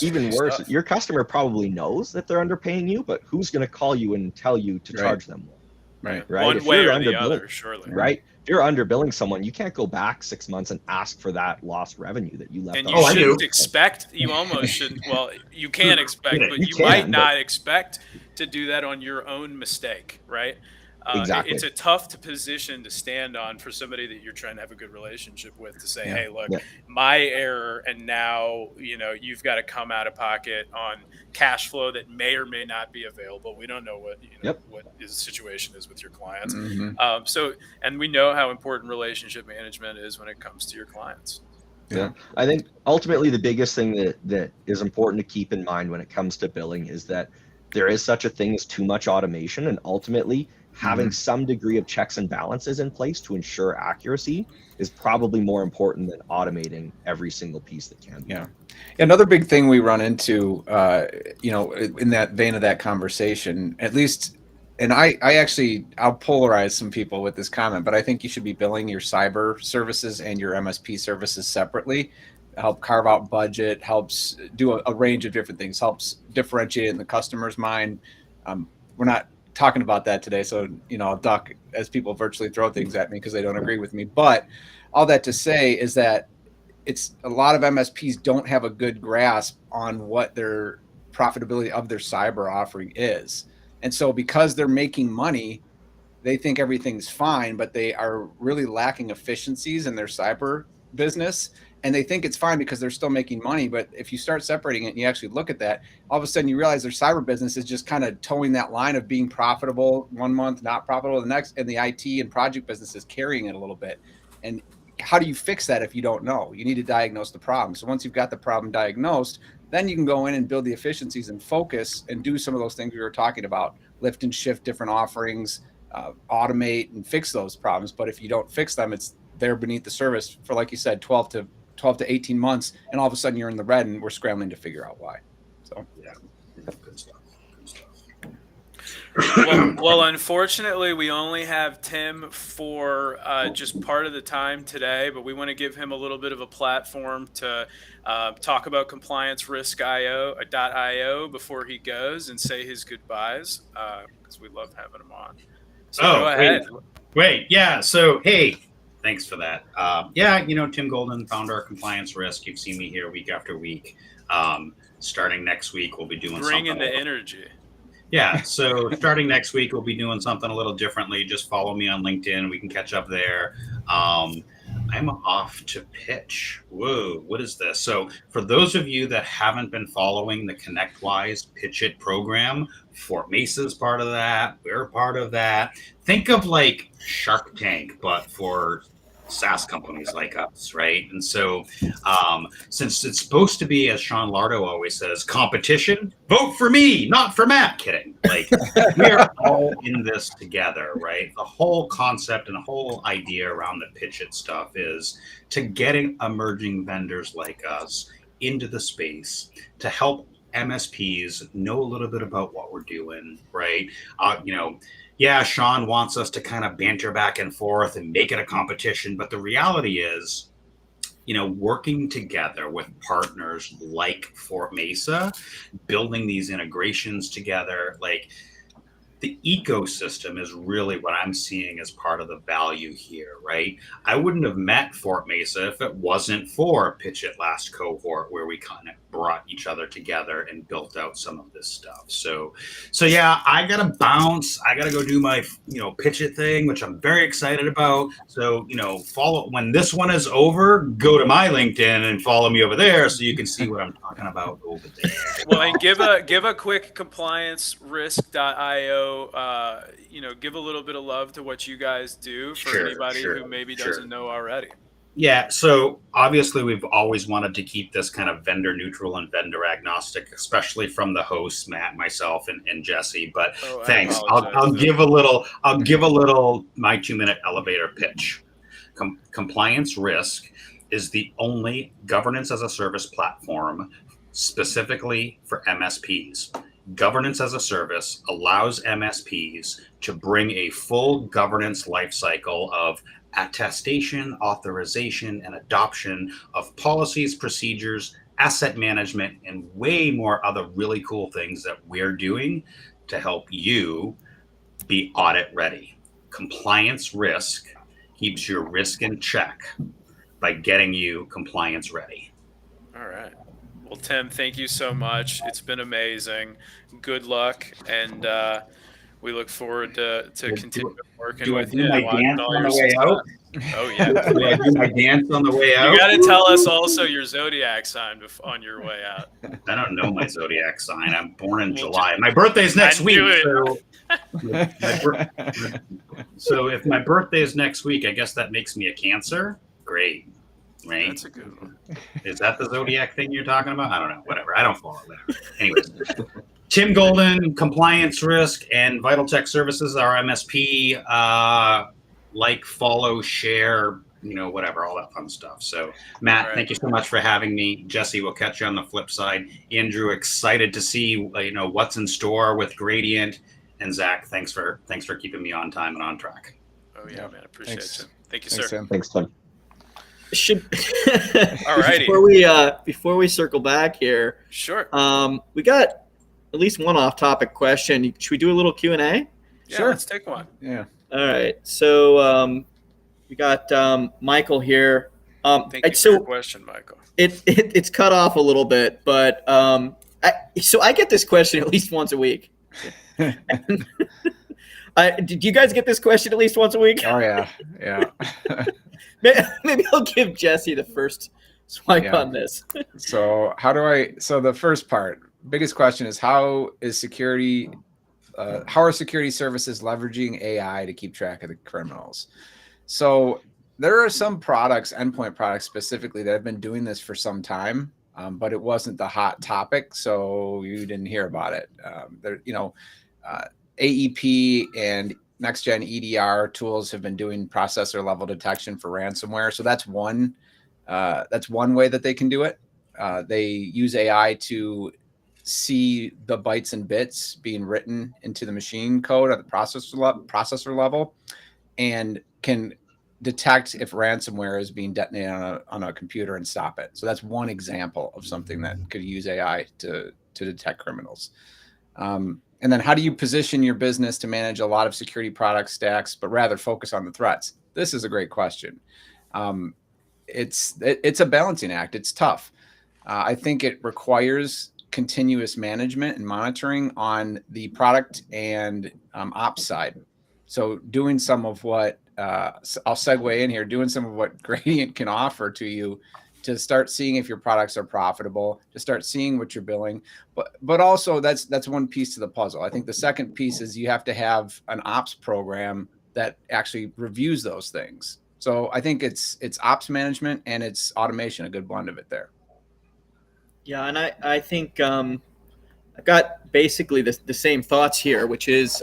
Even worse, your customer probably knows that they're underpaying you, but who's going to call you and tell you to charge them more? Right. One way or the other, surely. Right. If you're underbilling someone, you can't go back 6 months and ask for that lost revenue that you left. And you shouldn't expect. You almost shouldn't. Well, you can expect, but you might not expect to do that on your own mistake, right? Exactly. It's a tough position to stand on for somebody that you're trying to have a good relationship with, to say, hey, look, my error, and now you've got to come out of pocket on cash flow that may or may not be available. We don't know what what the situation is with your clients. And we know how important relationship management is when it comes to your clients. Yeah, I think ultimately the biggest thing that is important to keep in mind when it comes to billing is that there is such a thing as too much automation, and ultimately having some degree of checks and balances in place to ensure accuracy is probably more important than automating every single piece that can be. Yeah. Another big thing we run into, in that vein of that conversation, at least, and I'll polarize some people with this comment, but I think you should be billing your cyber services and your MSP services separately. Help carve out budget, helps do a range of different things, helps differentiate in the customer's mind. We're not talking about that today, so I'll duck as people virtually throw things at me because they don't agree with me. But all that to say is that it's a lot of MSPs don't have a good grasp on what their profitability of their cyber offering is, and so because they're making money, they think everything's fine, but they are really lacking efficiencies in their cyber business. And they think it's fine because they're still making money. But if you start separating it and you actually look at that, all of a sudden you realize their cyber business is just kind of towing that line of being profitable one month, not profitable the next, and the IT and project business is carrying it a little bit. And how do you fix that if you don't know? You need to diagnose the problem. So once you've got the problem diagnosed, then you can go in and build the efficiencies and focus and do some of those things we were talking about, lift and shift different offerings, automate and fix those problems. But if you don't fix them, it's there beneath the surface for, like you said, 12 to 18 months, and all of a sudden you're in the red and we're scrambling to figure out why. So good stuff. Well, unfortunately, we only have Tim for just part of the time today, but we want to give him a little bit of a platform to talk about compliance risk .io before he goes and say his goodbyes, because we love having him on. So go ahead. Wait. Yeah. So, hey, thanks for that. Tim Golden, founder of Compliance Risk. You've seen me here week after week. Starting next week, we'll be doing Bring something. in the energy. Yeah. So starting next week, we'll be doing something a little differently. Just follow me on LinkedIn. We can catch up there. I'm off to pitch. Whoa, what is this? So for those of you that haven't been following the ConnectWise Pitch It program, Fort Mesa's part of that. We're part of that. Think of like Shark Tank, but for SaaS companies like us, right? And so, since it's supposed to be, as Sean Lardo always says, competition, vote for me, not for Matt. Kidding. Like, we are all in this together, right? The whole concept and the whole idea around the Pitch It stuff is to getting emerging vendors like us into the space to help MSPs know a little bit about what we're doing, right? Yeah, Sean wants us to kind of banter back and forth and make it a competition. But the reality is, working together with partners like Fort Mesa, building these integrations together, like the ecosystem is really what I'm seeing as part of the value here, right? I wouldn't have met Fort Mesa if it wasn't for Pitch It last cohort, where we kind of brought each other together and built out some of this stuff. So yeah, I gotta bounce. I gotta go do my, Pitch It thing, which I'm very excited about. So, follow when this one is over, go to my LinkedIn and follow me over there so you can see what I'm talking about over there. Well, and give a quick compliancerisk.io. Give a little bit of love to what you guys do for anybody who maybe doesn't know already. Yeah, so obviously we've always wanted to keep this kind of vendor neutral and vendor agnostic, especially from the hosts, Matt, myself, and Jesse. But thanks. I'll give a little my 2-minute elevator pitch. Compliance Risk is the only governance as a service platform specifically for MSPs. Governance as a service allows MSPs to bring a full governance lifecycle of attestation, authorization, and adoption of policies, procedures, asset management, and way more other really cool things that we're doing to help you be audit ready. Compliance Risk keeps your risk in check by getting you compliance ready. All right. Well, Tim, thank you so much. It's been amazing. Good luck, and we look forward to continuing working with you. Do I do my dance on the way out? Oh, yeah. Do I do my dance on the way out? You got to tell us also your zodiac sign on your way out. I don't know my zodiac sign. I'm born in July. My birthday's next week. So if my birthday is next week, I guess that makes me a Cancer. Great. Right? That's a good one. Is that the zodiac thing you're talking about? I don't know. Whatever. I don't follow that. Anyways. Tim Golden, Compliance Risk, and Vital Tech Services, our MSP. Like, follow, share, whatever, all that fun stuff. So, Matt, Thank you so much for having me. Jesse, we'll catch you on the flip side. Andrew, excited to see what's in store with Gradient, and Zach, thanks for keeping me on time and on track. Oh yeah, man, appreciate you. Thank you, sir. Thanks, Tim. Alrighty. Before we circle back here, sure. We got at least one off-topic question. Should we do a little Q&A? Yeah, sure. Let's take one. Yeah. All right. So we got Michael here. Thank you for your question, Michael. It's cut off a little bit, but I get this question at least once a week. Did you guys get this question at least once a week? Oh yeah. Maybe I'll give Jesse the first swipe on this. So the first part, biggest question is how are security services leveraging AI to keep track of the criminals? So there are some products, endpoint products specifically, that have been doing this for some time, but it wasn't the hot topic, so you didn't hear about it. AEP and next-gen EDR tools have been doing processor level detection for ransomware. So that's one way that they can do it. They use AI to see the bytes and bits being written into the machine code at the processor level, and can detect if ransomware is being detonated on a computer and stop it. So that's one example of something that could use AI to detect criminals. And then how do you position your business to manage a lot of security product stacks, but rather focus on the threats? This is a great question. It's a balancing act. It's tough. I think it requires continuous management and monitoring on the product and ops side. So doing some of what I'll segue in here, doing some of what Gradient can offer to you to start seeing if your products are profitable, to start seeing what you're billing. But also that's one piece to the puzzle. I think the second piece is you have to have an ops program that actually reviews those things. So I think it's ops management and it's automation, a good blend of it there. Yeah, and I think I've got basically the same thoughts here, which is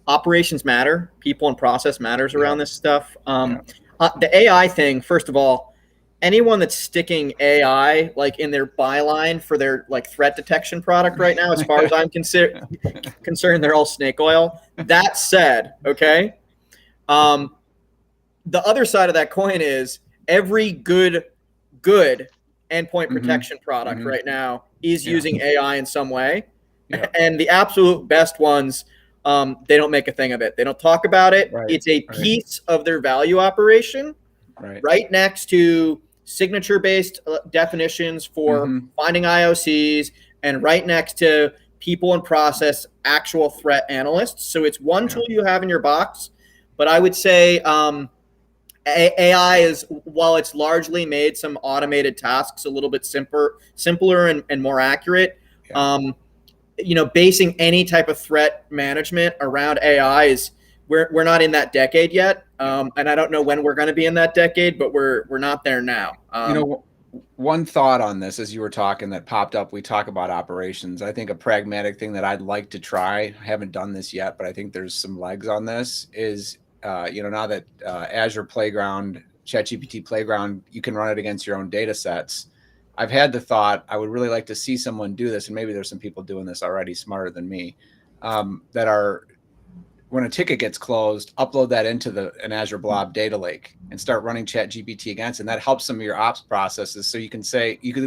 operations matter, people and process matters around this stuff. The AI thing, first of all, anyone that's sticking AI like in their byline for their like threat detection product right now, as far as I'm concerned, they're all snake oil. That said, okay, the other side of that coin is every good endpoint protection product right now is using AI in some way, and the absolute best ones, they don't make a thing of it. They don't talk about it. It's a piece of their value operation, right next to signature-based definitions for finding IOCs, and right next to people and process actual threat analysts. So it's one tool you have in your box, but I would say AI is, while it's largely made some automated tasks a little bit simpler and more accurate, basing any type of threat management around AI is, we're not in that decade yet, and I don't know when we're going to be in that decade, but we're not there now. One thought on this as you were talking that popped up, we talk about operations. I think a pragmatic thing that I'd like to try, I haven't done this yet, but I think there's some legs on this, is now that Azure Playground, ChatGPT Playground, you can run it against your own data sets. I've had the thought, I would really like to see someone do this, and maybe there's some people doing this already smarter than me, that are, when a ticket gets closed, upload that into an Azure Blob data lake and start running ChatGPT against, and that helps some of your ops processes. So you can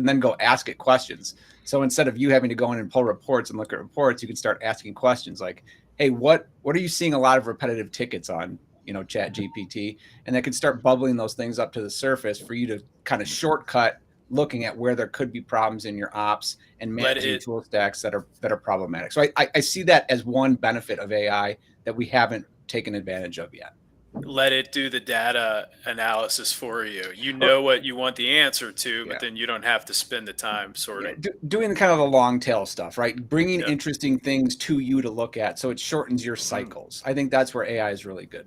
then go ask it questions. So instead of you having to go in and pull reports and look at reports, you can start asking questions like, hey, what are you seeing a lot of repetitive tickets on, ChatGPT? And that can start bubbling those things up to the surface for you to kind of shortcut looking at where there could be problems in your ops and managing tool stacks that are problematic. So I see that as one benefit of AI that we haven't taken advantage of yet. Let it do the data analysis for you. You know what you want the answer to, but then you don't have to spend the time sorting. Doing kind of the long tail stuff, right? Bringing interesting things to you to look at, so it shortens your cycles. I think that's where AI is really good.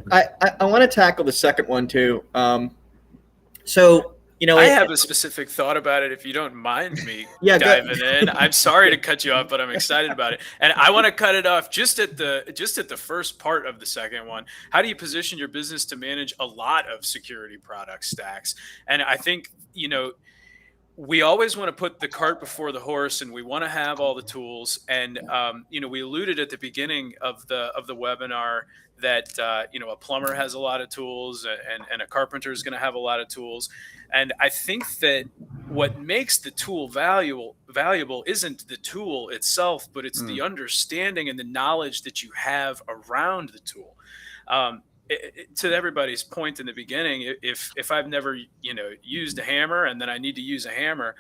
I want to tackle the second one too. I have a specific thought about it, if you don't mind me diving in. I'm sorry to cut you off, but I'm excited about it. And I want to cut it off just at the first part of the second one. How do you position your business to manage a lot of security product stacks? And I think, we always want to put the cart before the horse, and we want to have all the tools. And we alluded at the beginning of the webinar that a plumber has a lot of tools, and a carpenter is going to have a lot of tools. And I think that what makes the tool valuable isn't the tool itself, but it's the understanding and the knowledge that you have around the tool. To everybody's point in the beginning, if I've never used a hammer and then I need to use a hammer,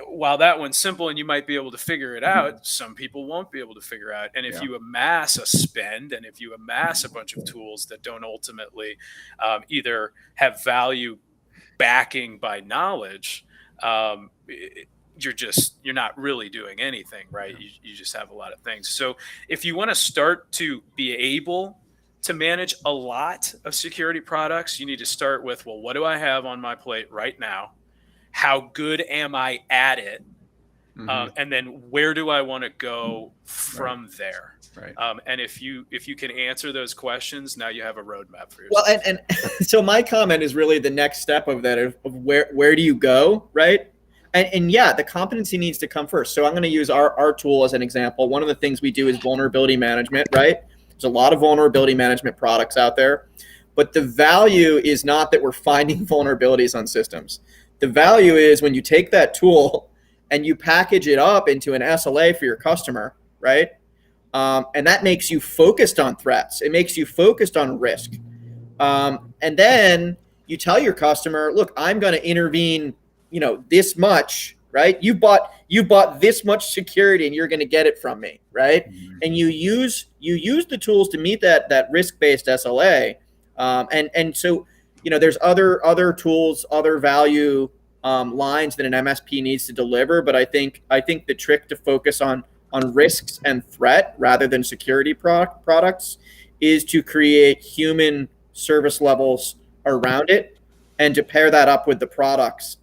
while that one's simple and you might be able to figure it out, some people won't be able to figure out. And if you amass a spend, and if you amass a bunch of tools that don't ultimately either have value backing by knowledge, you're not really doing anything, right? You just have a lot of things. So if you want to start to be able to manage a lot of security products, you need to start with, well, what do I have on my plate right now? How good am I at it? And then where do I want to go from there? Right. And if you can answer those questions, now you have a roadmap for yourself. Well, and so my comment is really the next step of that, of where do you go, right? And the competency needs to come first. So I'm going to use our tool as an example. One of the things we do is vulnerability management, right? There's a lot of vulnerability management products out there, but the value is not that we're finding vulnerabilities on systems. The value is when you take that tool and you package it up into an SLA for your customer, right? And that makes you focused on threats. It makes you focused on risk. And then you tell your customer, look, I'm going to intervene, this much, right? You bought this much security and you're going to get it from me, right? Mm-hmm. And you use the tools to meet that risk-based SLA. And so, there's other tools, other value lines that an MSP needs to deliver. But I think the trick to focus on risks and threat rather than security products is to create human service levels around it, and to pair that up with the products.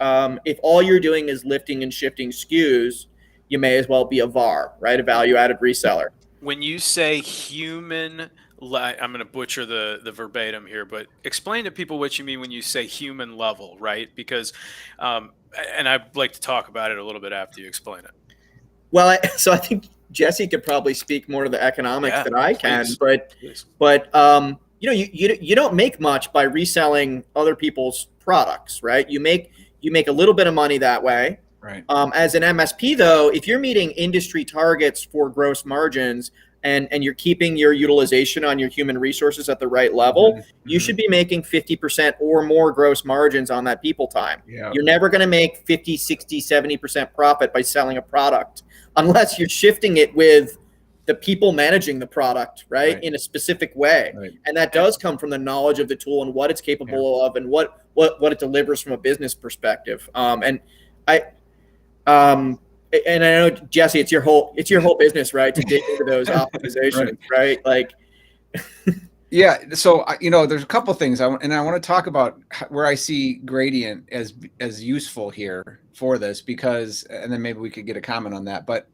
If all you're doing is lifting and shifting SKUs, you may as well be a VAR, right? A value-added reseller. When you say human, I'm going to butcher the verbatim here, but explain to people what you mean when you say human level, right? Because, and I'd like to talk about it a little bit after you explain it. Well, so I think Jesse could probably speak more to the economics than I can, but you don't make much by reselling other people's products, right? You make a little bit of money that way. Right. As an MSP, though, if you're meeting industry targets for gross margins and you're keeping your utilization on your human resources at the right level, you should be making 50% or more gross margins on that people time. Yeah. You're never going to make 50, 60, 70% profit by selling a product unless you're shifting it with the people managing the product, right? In a specific way. Right. And that does come from the knowledge of the tool and what it's capable of and what it delivers from a business perspective. And I know, Jesse, it's your whole business, right? To dig into those optimizations, right? Like, yeah. So, there's a couple things I want to talk about where I see Gradient as useful here for this, because, and then maybe we could get a comment on that. But,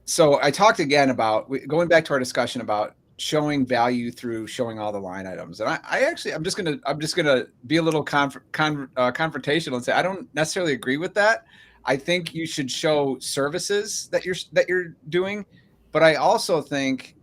so I talked again about going back to our discussion about showing value through showing all the line items. And I'm just gonna be a little confrontational and say I don't necessarily agree with that. I think you should show services that you're doing, but I also think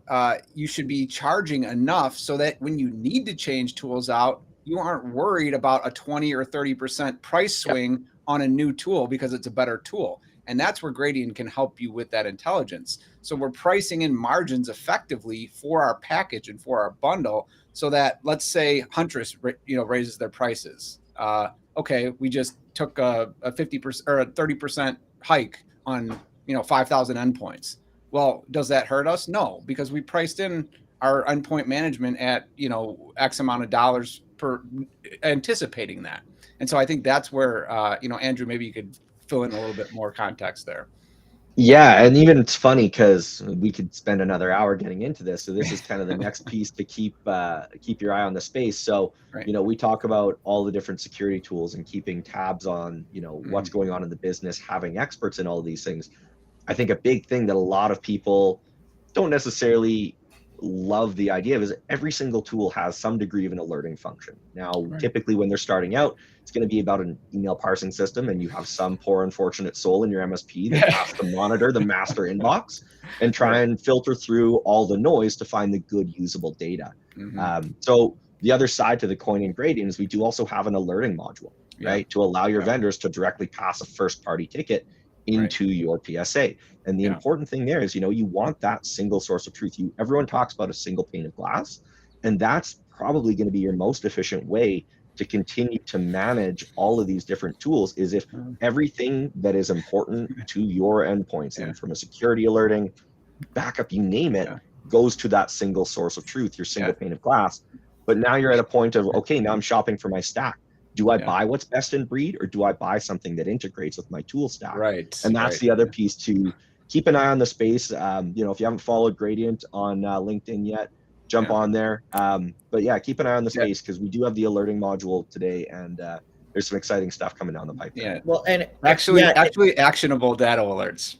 you should be charging enough so that when you need to change tools out, you aren't worried about a 20 or 30% price swing on a new tool because it's a better tool. And that's where Gradient can help you with that intelligence. So we're pricing in margins effectively for our package and for our bundle, so that, let's say Huntress, raises their prices. Okay, we just took a 50% or a 30% hike on 5,000 endpoints. Well, does that hurt us? No, because we priced in our endpoint management at X amount of dollars per, anticipating that. And so I think that's where Andrew, maybe you could fill in a little bit more context there. Yeah, and even it's funny because we could spend another hour getting into this. So this is kind of the next piece to keep your eye on the space. So we talk about all the different security tools and keeping tabs on what's going on in the business, having experts in all of these things. I think a big thing that a lot of people don't necessarily love the idea of is every single tool has some degree of an alerting function. Now, typically when they're starting out, it's going to be about an email parsing system, and you have some poor unfortunate soul in your MSP that has to monitor the master inbox and try and filter through all the noise to find the good usable data. So the other side to the coin in Gradient is we do also have an alerting module, right, to allow your vendors to directly pass a first party ticket into your PSA. And the important thing there is, you want that single source of truth. Everyone talks about a single pane of glass, and that's probably going to be your most efficient way to continue to manage all of these different tools, is if everything that is important to your endpoints, and from a security alerting, backup, you name it, goes to that single source of truth, your single pane of glass. But now you're at a point of, okay, now I'm shopping for my stack. Do I buy what's best in breed, or do I buy something that integrates with my tool stack? Right. And that's the other piece, to keep an eye on the space. If you haven't followed Gradient on LinkedIn yet, jump on there. But yeah, keep an eye on the space, because we do have the alerting module today, and there's some exciting stuff coming down the pipe. Yeah. Well, and actually actionable data alerts.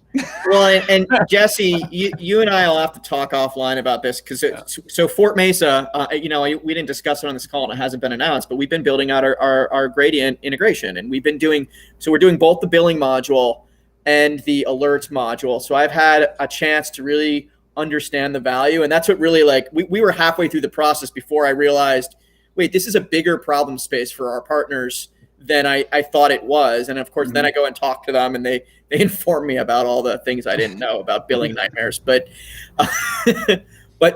Well, and Jesse, you and I will have to talk offline about this, because so Fort Mesa, we didn't discuss it on this call and it hasn't been announced, but we've been building out our Gradient integration, and we're doing both the billing module and the alerts module. So I've had a chance to really understand the value, and that's what really, like, we were halfway through the process before I realized, wait, this is a bigger problem space for our partners than I thought it was. And of course, then I go and talk to them, and they inform me about all the things I didn't know about billing nightmares. But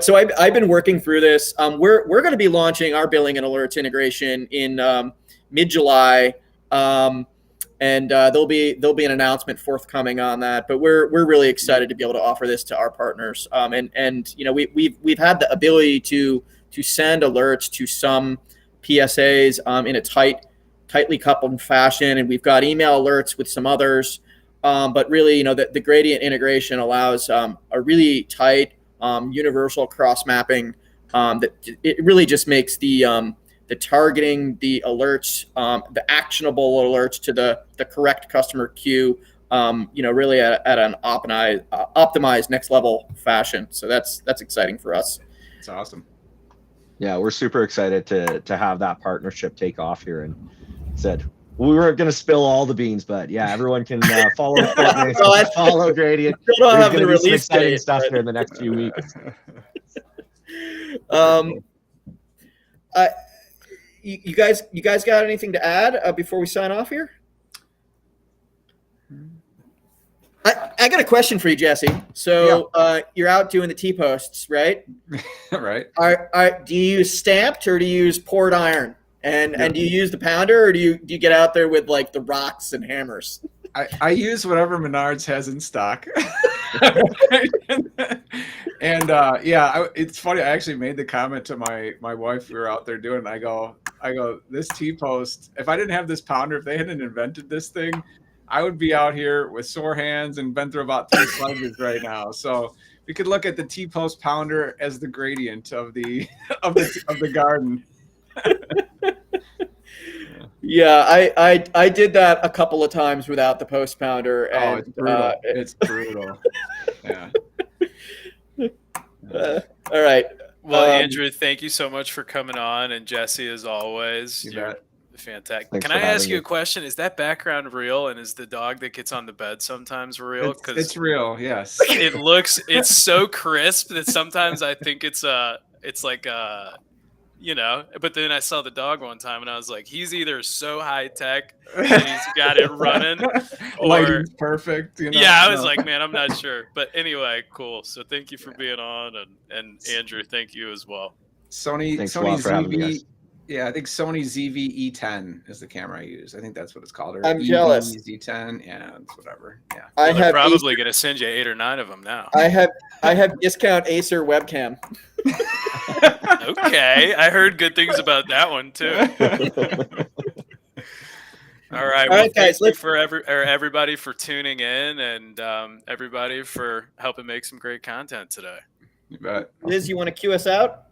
so I've been working through this. We're going to be launching our billing and alerts integration in mid-July, and there'll be an announcement forthcoming on that. But we're really excited to be able to offer this to our partners. And we've had the ability to send alerts to some PSAs in a tightly coupled fashion, and we've got email alerts with some others. But really, the Gradient integration allows a really tight, universal cross-mapping that it really just makes the targeting, the alerts, the actionable alerts to the correct customer queue, really at an optimized next level fashion. So that's exciting for us. It's awesome. Yeah, we're super excited to have that partnership take off here. And said we weren't going to spill all the beans, but yeah, everyone can follow Fortnite, follow Gradient. There's going to be some exciting stuff here in the next few weeks. You guys got anything to add before we sign off here? I got a question for you, Jesse. So you're out doing the T-posts, right? Right. Do you use stamped or do you use poured iron? And do you use the pounder or do you get out there with like the rocks and hammers? I use whatever Menards has in stock. And it's funny. I actually made the comment to my wife. We were out there doing it. I go, this T-post, if I didn't have this pounder, if they hadn't invented this thing, I would be out here with sore hands and been through about 3 sliders right now. So we could look at the T-post pounder as the gradient of the garden. Yeah, I did that a couple of times without the post pounder. And, it's brutal. It's brutal. Yeah. All right. Well, Andrew, thank you so much for coming on, and Jesse, as always, you're fantastic. Thanks Can I ask you a question? Is that background real, and is the dog that gets on the bed sometimes real? Because it's real. Yes. It's so crisp that sometimes I think it's like but then I saw the dog one time and I was like, he's either so high tech that he's got it running, or lighting's perfect. Yeah, I was like, man, I'm not sure. But anyway, cool. So thank you for being on, and Andrew, thank you as well. Sony ZV. Yeah, I think Sony ZV-E10 is the camera I use. I think that's what it's called. Or I'm jealous. Z10, yeah, it's whatever. Yeah, they're probably going to send you 8 or 9 of them now. I have discount Acer webcam. Okay, I heard good things about that one too. All right, guys. Thank you for everybody for tuning in, and everybody for helping make some great content today. You bet. Liz, you want to cue us out?